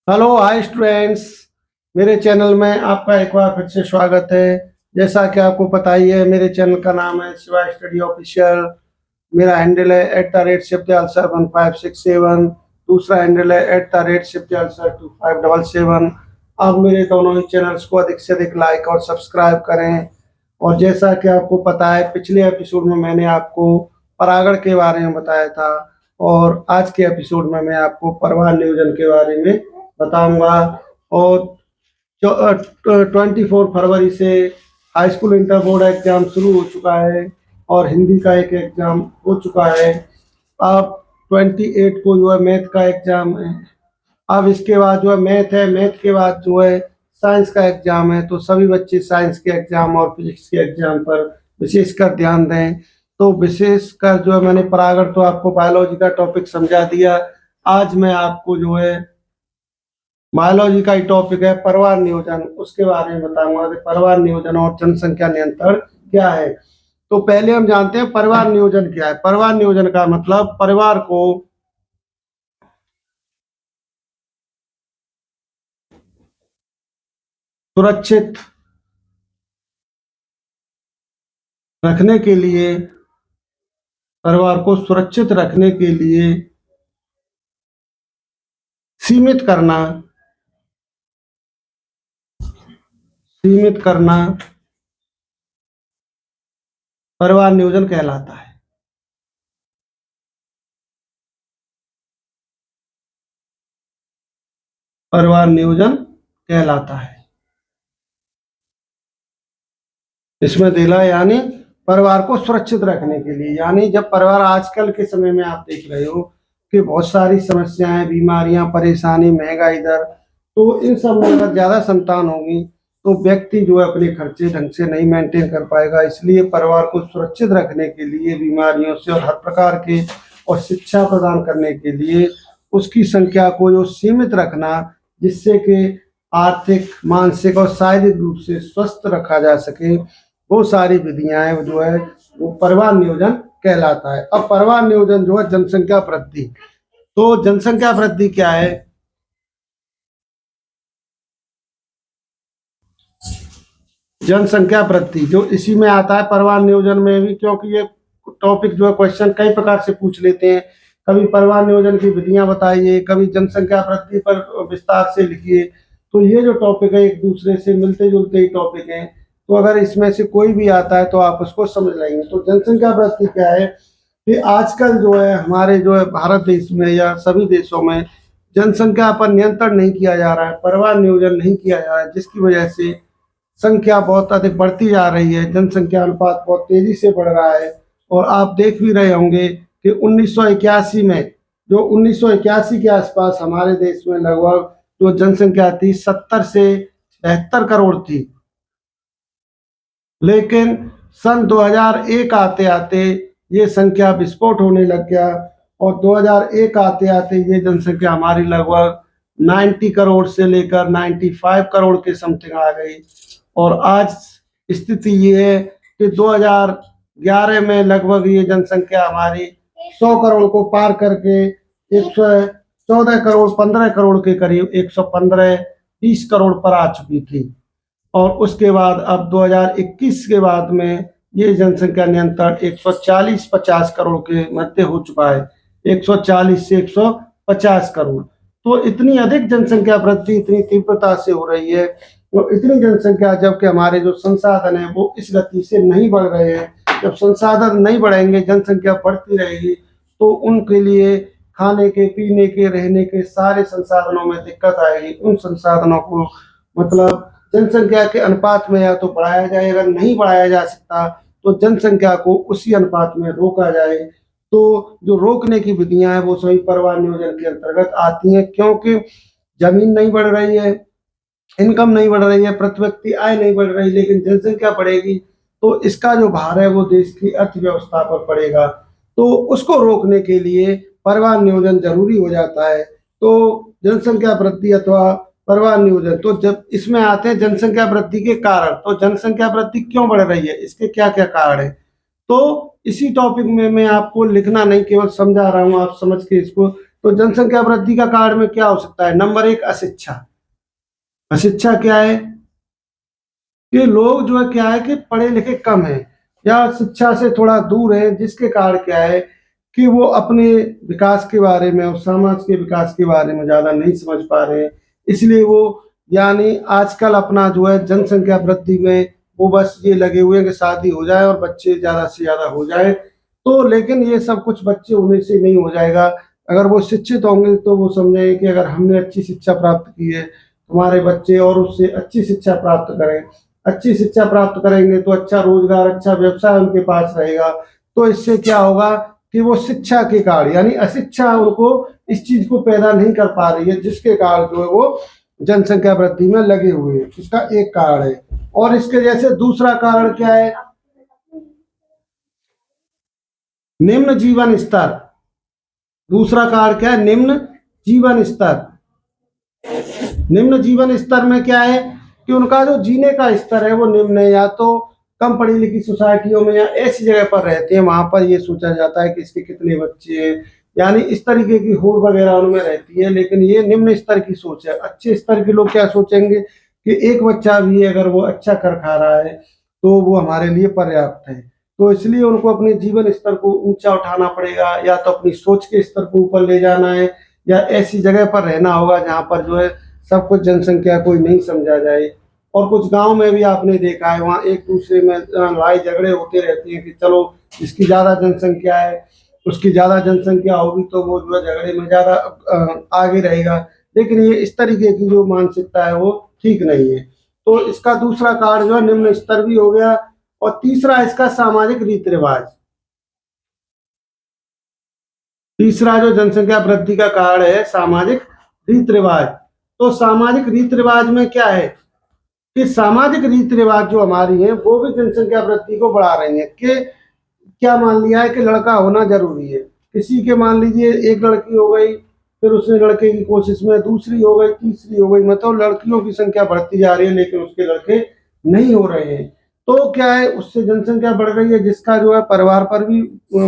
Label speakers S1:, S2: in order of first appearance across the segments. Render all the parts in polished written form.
S1: Hello hi students. मेरे channel में आपका एक बार फिर से स्वागत है। जैसा कि आपको पता ही है, मेरे चैनल का नाम है शिवा स्टडी ऑफिशियल। मेरा हैंडल है @shiftyanswer1567। दूसरा हैंडल है @shiftyanswer2577। आप मेरे दोनों ही चैनल्स को अधिक से अधिक लाइक और सब्सक्राइब करें। और जैसा कि आपको पता है, पिछले एपिसोड में मैंने आपको परागण के बारे में बताया था, और आज के एपिसोड में मैं आपको परवान नियोजन के बारे में बताऊंगा। और 24 फरवरी से high school inter board exam शुरू हो चुका है, और हिंदी का एक एग्जाम हो चुका है। अब 28 को जो है मैथ का एग्जाम है। अब इसके बाद जो है मैथ है, मैथ के बाद जो है साइंस का एग्जाम है। तो सभी बच्चे साइंस के एग्जाम और फिजिक्स के एग्जाम पर विशेषकर ध्यान दें। तो विशेषकर जो है मैंने परागण तो आपको बायोलॉजी का टॉपिक समझा दिया। आज मैं आपको जो है बायोलॉजी का ही टॉपिक है परिवार नियोजन, उसके बारे में बताऊंगा कि परिवार नियोजन और जनसंख्या नियंत्रण क्या है। तो पहले हम जानते हैं परिवार नियोजन क्या है। परिवार नियोजन का मतलब परिवार को सुरक्षित रखने के लिए, परिवार को सुरक्षित रखने के लिए सीमित करना, सीमित करना परिवार नियोजन कहलाता है। परिवार नियोजन कहलाता है। इसमें दिला यानी परिवार को सुरक्षित रखने के लिए, यानी जब परिवार आजकल के समय में आप देख रहे हो कि बहुत सारी समस्याएं, बीमारियां, परेशानी, महंगाई दर, तो इन सब में अगर ज्यादा संतान होगी तो व्यक्ति जो है अपने खर्चे ढंग से नहीं मेंटेन कर पाएगा। इसलिए परिवार को सुरक्षित रखने के लिए, बीमारियों से और हर प्रकार के, और शिक्षा प्रदान करने के लिए उसकी संख्या को जो सीमित रखना, जिससे कि आर्थिक, मानसिक और शारीरिक रूप से स्वस्थ रखा जा सके, वो सारी विधियां हैं जो है वो परिवार नियोजन कहलाता है। अब परिवार नियोजन जो है जनसंख्या वृद्धि, तो जनसंख्या वृद्धि क्या है? जनसंख्या वृद्धि जो इसी में आता है परिवार नियोजन में भी, क्योंकि ये टॉपिक जो है क्वेश्चन कई प्रकार से पूछ लेते हैं। कभी परिवार नियोजन की विधियां बताइए, कभी जनसंख्या वृद्धि पर विस्तार से लिखिए। तो ये जो टॉपिक है एक दूसरे से मिलते जुलते ही टॉपिक हैं। तो अगर इसमें से कोई भी आता है तो आप उसको समझ लेंगे। तो जनसंख्या वृद्धि क्या है कि आजकल जो है हमारे जो है भारत देश में या सभी देशों में जनसंख्या पर नियंत्रण नहीं किया जा रहा है, परिवार नियोजन नहीं किया जा रहा है, जिसकी वजह से संख्या बहुत अधिक बढ़ती जा रही है। जनसंख्या अनुपात बहुत तेजी से बढ़ रहा है। और आप देख भी रहे होंगे कि 1981 में, जो 1981 के आसपास हमारे देश में लगभग जो जनसंख्या थी 70 से 72 करोड़ थी। लेकिन सन 2001 आते आते ये संख्या विस्फोट होने लग गया, और 2001 आते आते ये जनसंख्या हमारी लगभग 90 करोड़ से लेकर 95 करोड़ के समथिंग आ गई। और आज स्थिति ये है कि 2011 में लगभग ये जनसंख्या हमारी 100 करोड़ को पार करके 114 करोड़, 15 करोड़ के करीब, 115 20 करोड़ पर आ चुकी थी। और उसके बाद अब 2021 के बाद में ये जनसंख्या नियंत्रण 140-50 करोड़ के मध्य हो चुका है। 140 से 150 करोड़। तो इतनी अधिक जनसंख्या वृद्धि इतनी तीव्रता से हो रही है। तो इतनी जनसंख्या, जबकि हमारे जो संसाधन है वो इस गति से नहीं बढ़ रहे हैं। जब संसाधन नहीं बढ़ेंगे, जनसंख्या बढ़ती रहेगी, तो उनके लिए खाने के, पीने के, रहने के सारे संसाधनों में दिक्कत आएगी। उन संसाधनों को मतलब जनसंख्या के अनुपात में या तो बढ़ाया जाए, अगर नहीं बढ़ाया जा सकता तो जनसंख्या को उसी अनुपात में रोका जाए। तो जो रोकने की विधियां हैं वो सभी परिवार नियोजन के अंतर्गत आती हैं, क्योंकि जमीन नहीं बढ़ रही है, इनकम नहीं बढ़ रही है, प्रति व्यक्ति आय नहीं बढ़ रही, लेकिन जनसंख्या बढ़ेगी तो इसका जो भार है वो देश की अर्थव्यवस्था पर पड़ेगा। तो उसको रोकने के लिए परिवार नियोजन जरूरी हो जाता है। तो जनसंख्या वृद्धि अथवा परिवार नियोजन, तो जब इसमें आते हैं जनसंख्या वृद्धि के कारण, तो जनसंख्या वृद्धि क्यों बढ़ रही है, इसके क्या क्या कारण है, तो इसी टॉपिक में मैं आपको लिखना नहीं केवल समझा रहा हूँ, आप समझ के इसको तो जनसंख्या वृद्धि का कारण में क्या हो सकता है? नंबर एक, अशिक्षा। अशिक्षा क्या है कि लोग जो है क्या है कि पढ़े लिखे कम हैं या शिक्षा से थोड़ा दूर हैं, जिसके कारण क्या है कि वो अपने विकास के बारे में और समाज के विकास के बारे में ज्यादा नहीं समझ पा रहे हैं। इसलिए वो यानी आजकल अपना जो है जनसंख्या वृद्धि में वो बस ये लगे हुए हैं कि शादी हो जाए और बच्चे ज्यादा से ज्यादा हो जाए। तो लेकिन ये सब कुछ बच्चे होने से नहीं हो जाएगा। अगर वो शिक्षित होंगे तो वो समझेंगे कि अगर हमने अच्छी शिक्षा प्राप्त की है, हमारे बच्चे और उससे अच्छी शिक्षा प्राप्त करें। अच्छी शिक्षा प्राप्त करेंगे तो अच्छा रोजगार, अच्छा व्यवसाय उनके पास रहेगा। तो इससे क्या होगा कि वो शिक्षा के कारण यानी अशिक्षा उनको इस चीज को पैदा नहीं कर पा रही है, जिसके कारण जो है वो जनसंख्या वृद्धि में लगे हुए हैं। इसका एक कारण है। और इसके जैसे दूसरा कारण क्या है? निम्न जीवन स्तर। दूसरा कारण क्या है? निम्न जीवन स्तर। निम्न जीवन स्तर में क्या है कि उनका जो जीने का स्तर है वो निम्न है, या तो कम पढ़ी लिखी सोसाइटियों में या ऐसी जगह पर रहते हैं वहां पर ये सोचा जाता है कि इसके कितने बच्चे हैं, यानी इस तरीके की होड़ वगैरह उनमें रहती है। लेकिन ये निम्न स्तर की सोच है। अच्छे स्तर के लोग क्या सोचेंगे कि एक बच्चा भी अगर वो अच्छा कर खा रहा है तो वो हमारे लिए पर्याप्त है। तो इसलिए उनको अपने जीवन स्तर को ऊंचा उठाना पड़ेगा, या तो अपनी सोच के स्तर को ऊपर ले जाना है, या ऐसी जगह पर रहना होगा जहाँ पर जो है सब कुछ जनसंख्या को नहीं समझा जाए। और कुछ गांव में भी आपने देखा है वहाँ एक दूसरे में लड़ाई झगड़े होते रहते हैं कि चलो जिसकी ज्यादा जनसंख्या है, उसकी ज्यादा जनसंख्या होगी तो वो जो है झगड़े में ज्यादा आगे रहेगा। लेकिन ये इस तरीके की जो मानसिकता है वो ठीक नहीं है। तो इसका दूसरा कारण जो है निम्न स्तर भी हो गया। और तीसरा इसका सामाजिक रीति रिवाज। तीसरा जो जनसंख्या वृद्धि का कारण है सामाजिक रीति रिवाज। तो सामाजिक रीति रिवाज में क्या है कि सामाजिक रीति रिवाज जो हमारी है वो भी जनसंख्या वृद्धि को बढ़ा रही है। कि क्या मान लिया है कि लड़का होना जरूरी है। किसी के मान लीजिए एक लड़की हो गई, फिर उसने लड़के की कोशिश में दूसरी हो गई, तीसरी हो गई, मतलब लड़कियों की संख्या बढ़ती जा रही है लेकिन उसके लड़के नहीं हो रहे हैं। तो क्या है उससे जनसंख्या बढ़ रही है, जिसका जो है परिवार पर भी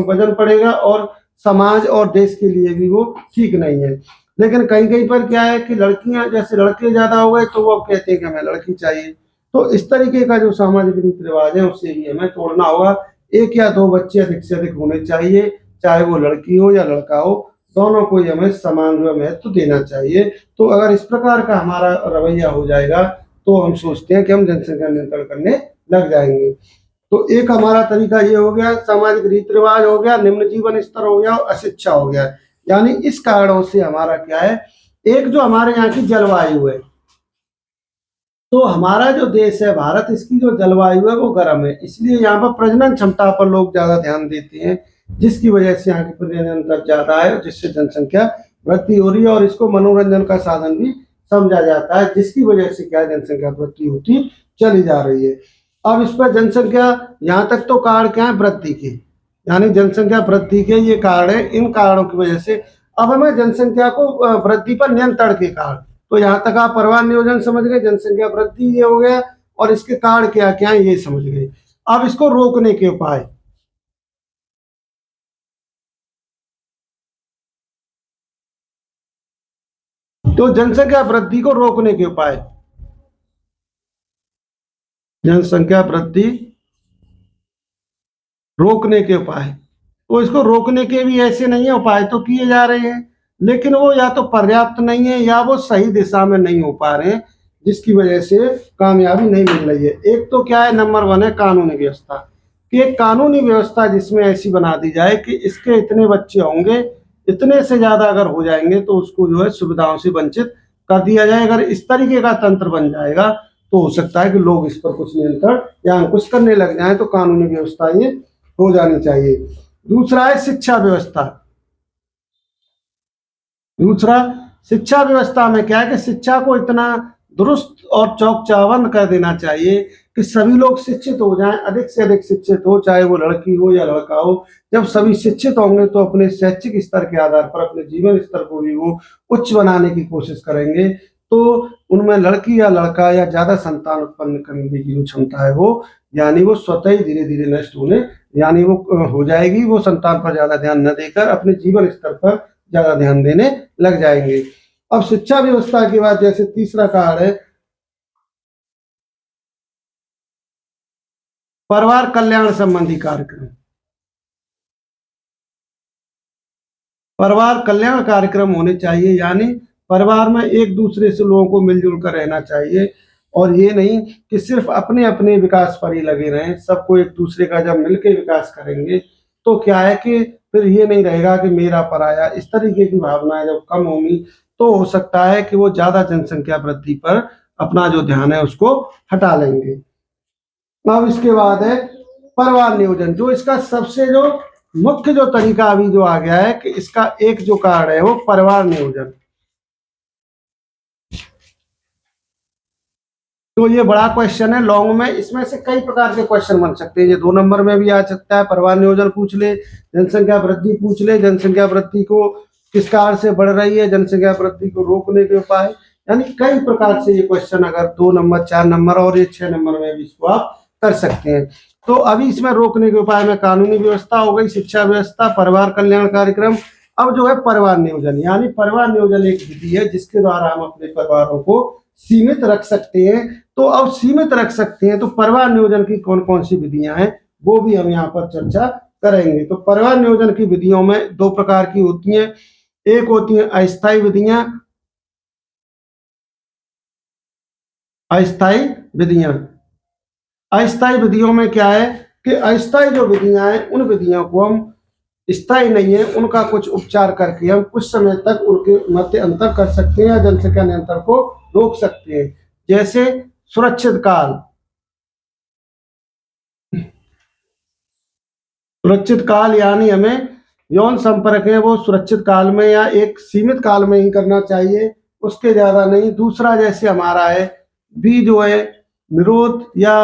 S1: वजन पड़ेगा और समाज और देश के लिए भी वो ठीक नहीं है। लेकिन कहीं कहीं पर क्या है कि लड़कियां जैसे लड़के ज्यादा हो गए तो वो अब कहते हैं कि हमें लड़की चाहिए। तो इस तरीके का जो सामाजिक रीति रिवाज है उससे भी हमें तोड़ना होगा। एक या दो बच्चे अधिक से अधिक होने चाहिए, चाहे वो लड़की हो या लड़का हो, दोनों को ही हमें समान जो महत्व देना चाहिए। तो अगर इस प्रकार का हमारा रवैया हो जाएगा तो हम सोचते हैं कि हम जनसंख्या नियंत्रण करने लग जाएंगे। तो एक हमारा तरीका ये हो गया, सामाजिक रीति रिवाज हो गया, निम्न जीवन स्तर हो गया और अशिक्षा हो गया। यानी इस कारणों से हमारा क्या है, एक जो हमारे यहाँ की जलवायु है, तो हमारा जो देश है भारत, इसकी जो जलवायु है वो गर्म है, इसलिए यहाँ पर प्रजनन क्षमता पर लोग ज्यादा ध्यान देते हैं, जिसकी वजह से यहाँ की प्रजनन दर ज्यादा है, जिससे जनसंख्या वृद्धि हो रही है। और इसको मनोरंजन का साधन भी समझा जाता है, जिसकी वजह से क्या जनसंख्या वृद्धि होती चली जा रही है। अब इस पर जनसंख्या यहाँ तक तो कारण क्या है, वृद्धि के, यानी जनसंख्या वृद्धि के ये कारण है। इन कारणों की वजह से अब हमें जनसंख्या को वृद्धि पर नियंत्रण के कारण, तो यहाँ तक आप परिवार नियोजन समझ गए, जनसंख्या वृद्धि ये हो गया और इसके कारण क्या क्या है ये समझ गए। अब इसको रोकने के उपाय। तो जनसंख्या वृद्धि को रोकने के उपाय, जनसंख्या वृद्धि रोकने के उपाय। तो इसको रोकने के भी ऐसे नहीं है, उपाय तो किए जा रहे हैं लेकिन वो या तो पर्याप्त नहीं है या वो सही दिशा में नहीं हो पा रहे हैं, जिसकी वजह से कामयाबी नहीं मिल रही है। एक तो क्या है, नंबर वन है कानूनी व्यवस्था, कि एक कानूनी व्यवस्था जिसमें ऐसी बना दी जाए कि इसके इतने बच्चे होंगे, इतने से ज्यादा अगर हो जाएंगे तो उसको जो है सुविधाओं से वंचित कर दिया जाए। अगर इस तरीके का तंत्र बन जाएगा तो हो सकता है कि लोग इस पर कुछ नियंत्रण या अंकुश करने लग जाए। तो कानूनी व्यवस्था ये हो जानी चाहिए। दूसरा है शिक्षा व्यवस्था। दूसरा, शिक्षा व्यवस्था में क्या है कि शिक्षा को इतना दुरुस्त और चौक चौबंद कर देना चाहिए कि सभी लोग शिक्षित हो जाएं, अधिक से अधिक शिक्षित हो, चाहे वो लड़की हो या लड़का हो। जब सभी शिक्षित होंगे तो अपने शैक्षिक स्तर के आधार पर अपने जीवन स्तर को भी वो उच्च बनाने की कोशिश करेंगे। तो उनमें लड़की या लड़का या ज्यादा संतान उत्पन्न करने की जो क्षमता है वो, यानी वो स्वतः ही धीरे धीरे नष्ट होने, यानी वो हो जाएगी। वो संतान पर ज्यादा ध्यान न देकर अपने जीवन स्तर पर ज्यादा ध्यान देने लग जाएंगे। अब शिक्षा व्यवस्था की बात, जैसे तीसरा कार्ड है परिवार कल्याण संबंधी कार्यक्रम। परिवार कल्याण कार्यक्रम होने चाहिए, यानी परिवार में एक दूसरे से लोगों को मिलजुल कर रहना चाहिए, और ये नहीं कि सिर्फ अपने अपने विकास पर ही लगे रहें। सबको एक दूसरे का जब मिलकर विकास करेंगे तो क्या है कि फिर ये नहीं रहेगा कि मेरा पराया, इस तरीके की भावनाएं जब कम होंगी तो हो सकता है कि वो ज्यादा जनसंख्या वृद्धि पर अपना जो ध्यान है उसको हटा लेंगे। अब इसके बाद है परिवार नियोजन, जो इसका सबसे जो मुख्य जो तरीका अभी जो आ गया है कि इसका एक जो कार्ड है वो परिवार नियोजन। तो ये बड़ा क्वेश्चन है लॉन्ग में, इसमें से कई प्रकार के क्वेश्चन बन सकते हैं। ये 2 नंबर में भी आ सकता है, परिवार नियोजन पूछ ले, जनसंख्या वृद्धि पूछ ले, जनसंख्या वृद्धि को किस कारण से बढ़ रही है, जनसंख्या वृद्धि को रोकने के उपाय, यानी कई प्रकार से ये क्वेश्चन अगर 2 नंबर 4 नंबर और ये 6 नंबर में भी इसको आप कर सकते हैं। तो अभी इसमें रोकने के उपाय में कानूनी व्यवस्था हो गई, शिक्षा व्यवस्था, परिवार कल्याण कार्यक्रम। अब जो है परिवार नियोजन, यानी परिवार नियोजन एक विधि है जिसके द्वारा हम अपने परिवारों को सीमित रख सकते हैं। तो अब सीमित रख सकते हैं तो परिवार नियोजन की कौन कौन सी विधियां हैं वो भी हम यहाँ पर चर्चा करेंगे। तो परिवार नियोजन की विधियों में 2 प्रकार की होती हैं, एक होती है अस्थायी विधियां, अस्थायी विधियां। अस्थायी विधियों में क्या है कि अस्थायी जो विधियां हैं उन विधियों को हम, स्थायी नहीं है, उनका कुछ उपचार करके हम कुछ समय तक उनके मध्य अंतर कर सकते हैं या जनसंख्या नियंत्रण को रोक सकते हैं। जैसे सुरक्षित काल, सुरक्षित काल यानी हमें यौन संपर्क है वो सुरक्षित काल में या एक सीमित काल में ही करना चाहिए, उसके ज्यादा नहीं। दूसरा जैसे हमारा है बी जो है निरोध या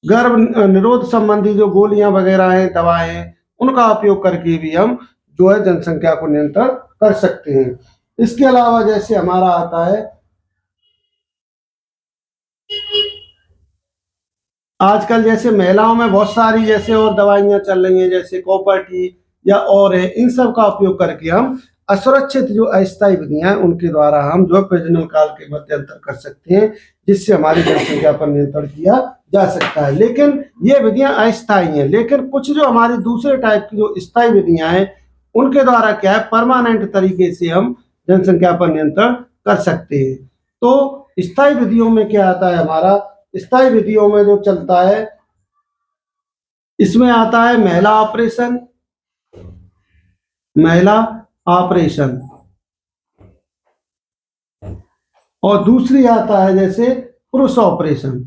S1: गर्भ निरोध संबंधी जो गोलियां वगैरह हैं, दवाएं हैं, उनका उपयोग करके भी हम जो है जनसंख्या को नियंत्रण कर सकते हैं। इसके अलावा जैसे हमारा आता है आजकल जैसे महिलाओं में बहुत सारी जैसे और दवाइयां चल रही हैं, जैसे कॉपर्टी या और है, इन सब का उपयोग करके हम असुरक्षित जो अस्थायी विधियां हैं उनके द्वारा हम जो प्रजनन काल के मध्य अंतर कर सकते हैं, जिससे हमारी जनसंख्या पर नियंत्रण किया जा सकता है। लेकिन ये विधियां अस्थायी हैं, लेकिन कुछ जो हमारी दूसरे टाइप की जो स्थायी विधियां हैं उनके द्वारा क्या है परमानेंट तरीके से हम जनसंख्या पर नियंत्रण कर सकते हैं। तो स्थायी विधियों में क्या आता है हमारा, स्थायी विधियों में जो चलता है इसमें आता है महिला ऑपरेशन, महिला ऑपरेशन, और दूसरी आता है जैसे पुरुष ऑपरेशन।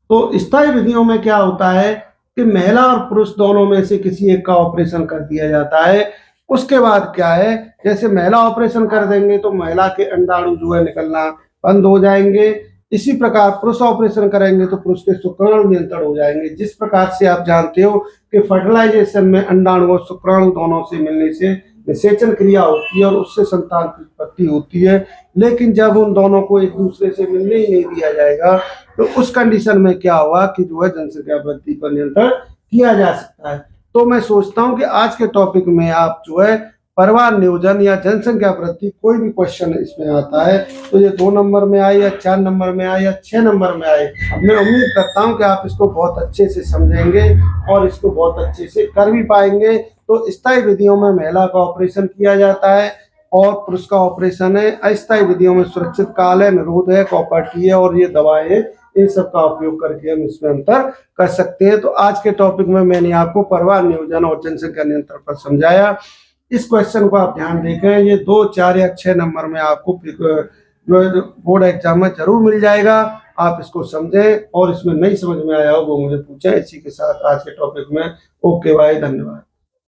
S1: तो स्थायी विधियों में क्या होता है कि महिला और पुरुष दोनों में से किसी एक का ऑपरेशन कर दिया जाता है। उसके बाद क्या है, जैसे महिला ऑपरेशन कर देंगे तो महिला के अंडाणु जो है निकलना बंद हो जाएंगे। इसी प्रकार पुरुष ऑपरेशन करेंगे तो पुरुष के शुक्राणु नियंत्रण हो जाएंगे। जिस प्रकार से आप जानते हो कि फर्टिलाइजेशन में अंडाणु और शुक्राणु दोनों से मिलने से निषेचन क्रिया होती है और उससे संतान की उत्पत्ति होती है, लेकिन जब उन दोनों को एक दूसरे से मिलने ही नहीं दिया जाएगा तो उस कंडीशन में क्या हुआ कि जो है जनसंख्या वृद्धि पर नियंत्रण किया जा सकता है। तो मैं सोचता हूं कि आज के टॉपिक में आप जो है परिवार नियोजन या जनसंख्या वृद्धि कोई भी क्वेश्चन इसमें आता है तो ये 2 नंबर में आए या 4 नंबर में आए या 6 नंबर में आए, मैं उम्मीद करता हूं कि आप इसको बहुत अच्छे से समझेंगे और इसको बहुत अच्छे से कर भी पाएंगे। तो स्थायी विधियों में महिला का ऑपरेशन किया जाता है और पुरुष का ऑपरेशन है। अस्थायी विधियों में सुरक्षित काल है, निरोध है, कॉपर्टी है और ये दवाएं है, इन सब का उपयोग करके हम इसमें अंतर कर सकते हैं। तो आज के टॉपिक में मैंने आपको परिवार नियोजन और जनसंख्या नियंत्रण पर समझाया। इस क्वेश्चन को आप ध्यान देखें, ये 2, 4 या 6 नंबर में आपको जो बोर्ड एग्जाम में जरूर मिल जाएगा। आप इसको समझें और इसमें नहीं समझ में आया हो वो मुझे पूछें। इसी के साथ आज के टॉपिक में ओके बाय, धन्यवाद।